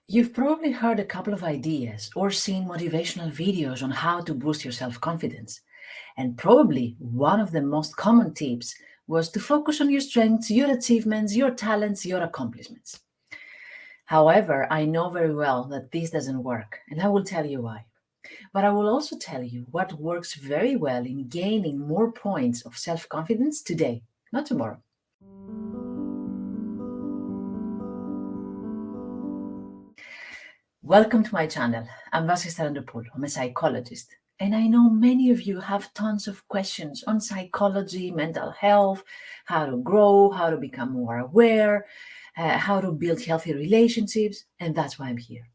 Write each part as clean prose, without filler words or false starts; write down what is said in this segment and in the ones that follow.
You've probably heard a couple of ideas or seen motivational videos on how to boost your self-confidence. And probably one of the most common tips was to focus on your strengths, your achievements, your talents, your accomplishments. However, I know very well that this doesn't work, and I will tell you why. But I will also tell you what works very well in gaining more points of self-confidence today, not tomorrow. Welcome to my channel. I'm Vasi Starandopoulou. I'm a psychologist. And I know many of you have tons of questions on psychology, mental health, how to grow, how to become more aware, how to build healthy relationships. And that's why I'm here,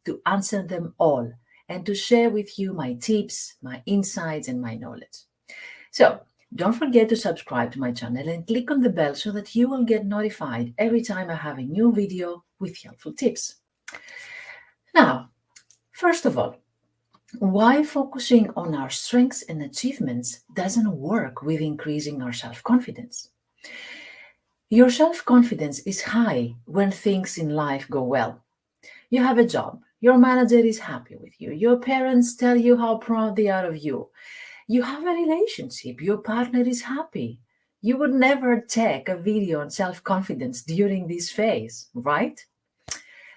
to answer them all and to share with you my tips, my insights, and my knowledge. So don't forget to subscribe to my channel and click on the bell so that you will get notified every time I have a new video with helpful tips. Now, first of all, why focusing on our strengths and achievements doesn't work with increasing our self-confidence. Your self-confidence is high when things in life go well. You have a job, your manager is happy with you, your parents tell you how proud they are of you, you have a relationship, your partner is happy. You would never take a video on self-confidence during this phase, right?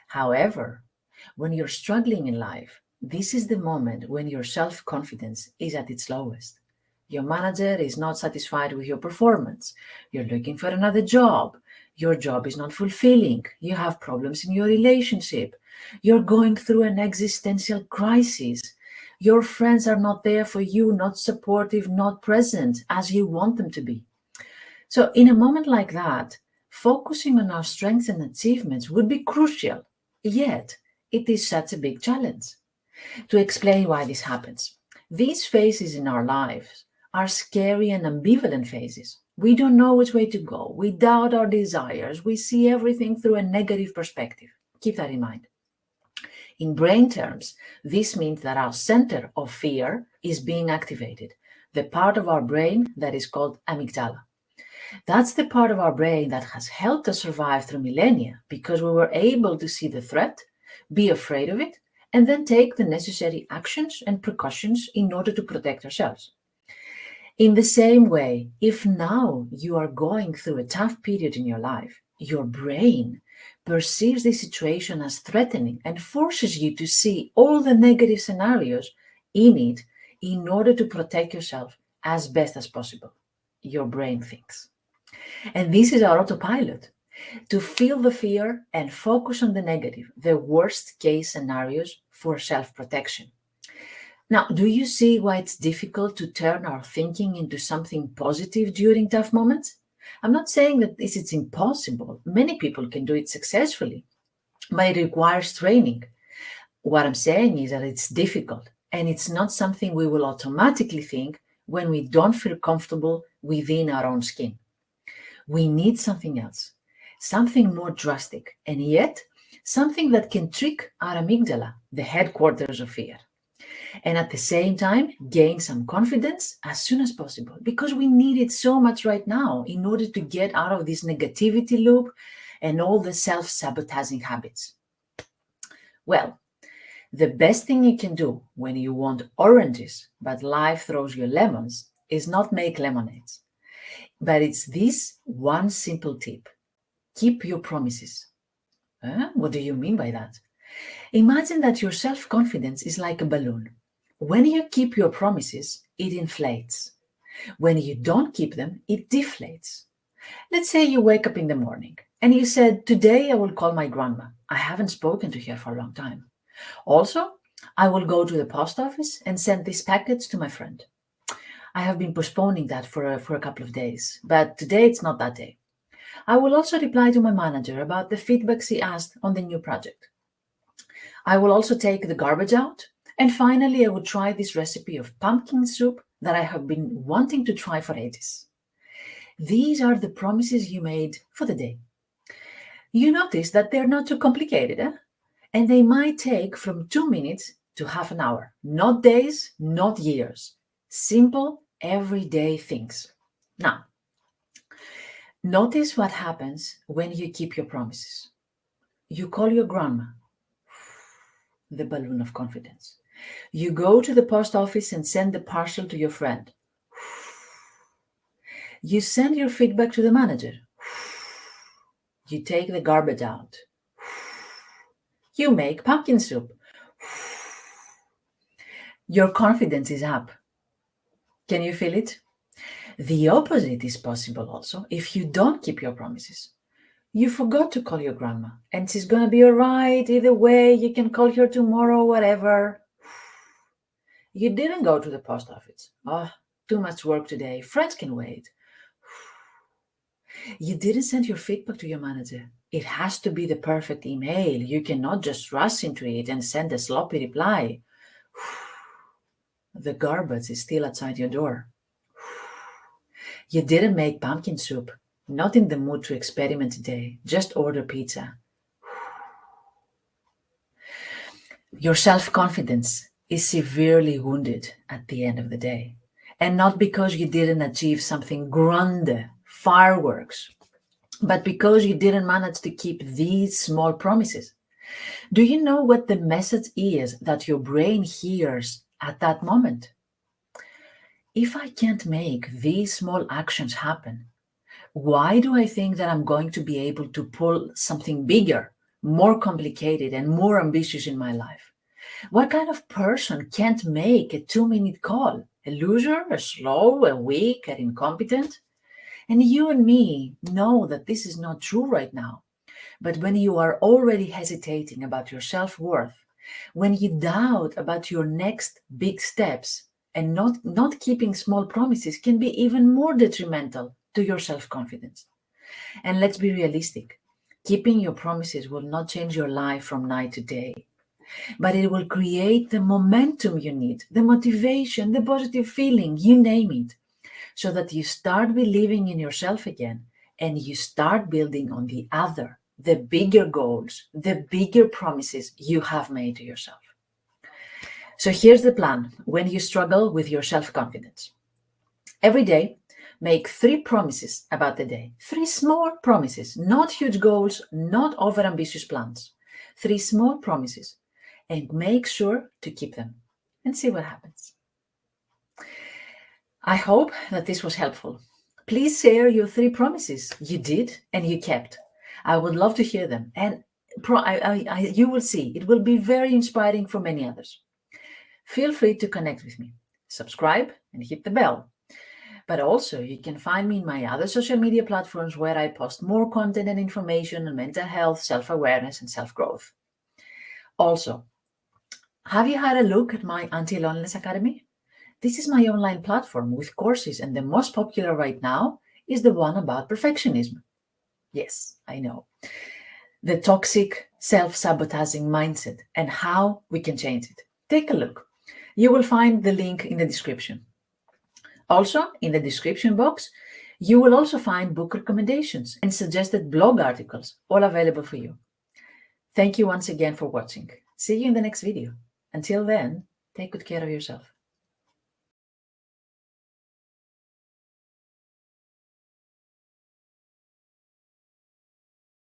However, when you're struggling in life, this is the moment when your self-confidence is at its lowest. Your manager is not satisfied with your performance. You're looking for another job. Your job is not fulfilling. You have problems in your relationship. You're going through an existential crisis. Your friends are not there for you, not supportive, not present as you want them to be. So, in a moment like that, focusing on our strengths and achievements would be crucial. Yet, it is such a big challenge. To explain why this happens, these phases in our lives are scary and ambivalent phases. We don't know which way to go. We doubt our desires. We see everything through a negative perspective. Keep that in mind. In brain terms, this means that our center of fear is being activated, the part of our brain that is called amygdala. That's the part of our brain that has helped us survive through millennia because we were able to see the threat, be afraid of it, and then take the necessary actions and precautions in order to protect ourselves. In the same way, if now you are going through a tough period in your life, your brain perceives the situation as threatening and forces you to see all the negative scenarios in it in order to protect yourself as best as possible. Your brain thinks. And this is our autopilot, to feel the fear and focus on the negative, the worst case scenarios for self-protection. Now, do you see why it's difficult to turn our thinking into something positive during tough moments? I'm not saying that this is impossible. Many people can do it successfully, but it requires training. What I'm saying is that it's difficult and it's not something we will automatically think when we don't feel comfortable within our own skin. We need something else, something more drastic, and yet something that can trick our amygdala, the headquarters of fear, and at the same time gain some confidence as soon as possible because we need it so much right now in order to get out of this negativity loop and all the self-sabotaging habits. Well, the best thing you can do when you want oranges but life throws you lemons is not make lemonades, but it's this one simple tip: keep your promises. What do you mean by that? Imagine that your self-confidence is like a balloon. When you keep your promises, it inflates. When you don't keep them, it deflates. Let's say you wake up in the morning and you said, "Today I will call my grandma. I haven't spoken to her for a long time. Also, I will go to the post office and send this package to my friend. I have been postponing that for a couple of days, but today it's not that day. I will also reply to my manager about the feedback she asked on the new project. I will also take the garbage out. And finally, I will try this recipe of pumpkin soup that I have been wanting to try for ages." These are the promises you made for the day. You notice that they're not too complicated, eh? And they might take from 2 minutes to half an hour. Not days, not years. Simple, everyday things. Now, notice what happens when you keep your promises. You call your grandma. the balloon of confidence. You go to the post office and send the parcel to your friend. You send your feedback to the manager. You take the garbage out. You make pumpkin soup. Your confidence is up. Can you feel it? The opposite is possible also if you don't keep your promises. You forgot to call your grandma, and she's gonna be all right either way. You can call her tomorrow, whatever. You didn't go to the post office. Oh, too much work today. Friends can wait. You didn't send your feedback to your manager. It has to be the perfect email. You cannot just rush into it and send a sloppy reply. The garbage is still outside your door. You didn't make pumpkin soup. Not in the mood to experiment today. Just order pizza. Your self-confidence is severely wounded at the end of the day. And not because you didn't achieve something grand, fireworks, but because you didn't manage to keep these small promises. Do you know what the message is that your brain hears at that moment? If I can't make these small actions happen, why do I think that I'm going to be able to pull something bigger, more complicated, and more ambitious in my life? What kind of person can't make a 2-minute call? A loser, a slow, a weak, an incompetent? And you and me know that this is not true right now. But when you are already hesitating about your self-worth, when you doubt about your next big steps, and not keeping small promises can be even more detrimental to your self-confidence. And let's be realistic. Keeping your promises will not change your life from night to day, but it will create the momentum you need, the motivation, the positive feeling, you name it, so that you start believing in yourself again and you start building on the bigger goals, the bigger promises you have made to yourself. So here's the plan when you struggle with your self-confidence. Every day, make 3 promises about the day. 3 small promises, not huge goals, not overambitious plans. 3 small promises, and make sure to keep them and see what happens. I hope that this was helpful. Please share your 3 promises you did and you kept. I would love to hear them, and you will see it will be very inspiring for many others. Feel free to connect with me. Subscribe and hit the bell. But also, you can find me in my other social media platforms where I post more content and information on mental health, self-awareness, and self-growth. Also, have you had a look at my Anti-Loneliness Academy? This is my online platform with courses, and the most popular right now is the one about perfectionism. Yes, I know. The toxic, self-sabotaging mindset and how we can change it. Take a look. You will find the link in the description. Also, in the description box, you will also find book recommendations and suggested blog articles, all available for you. Thank you once again for watching. See you in the next video. Until then, take good care of yourself.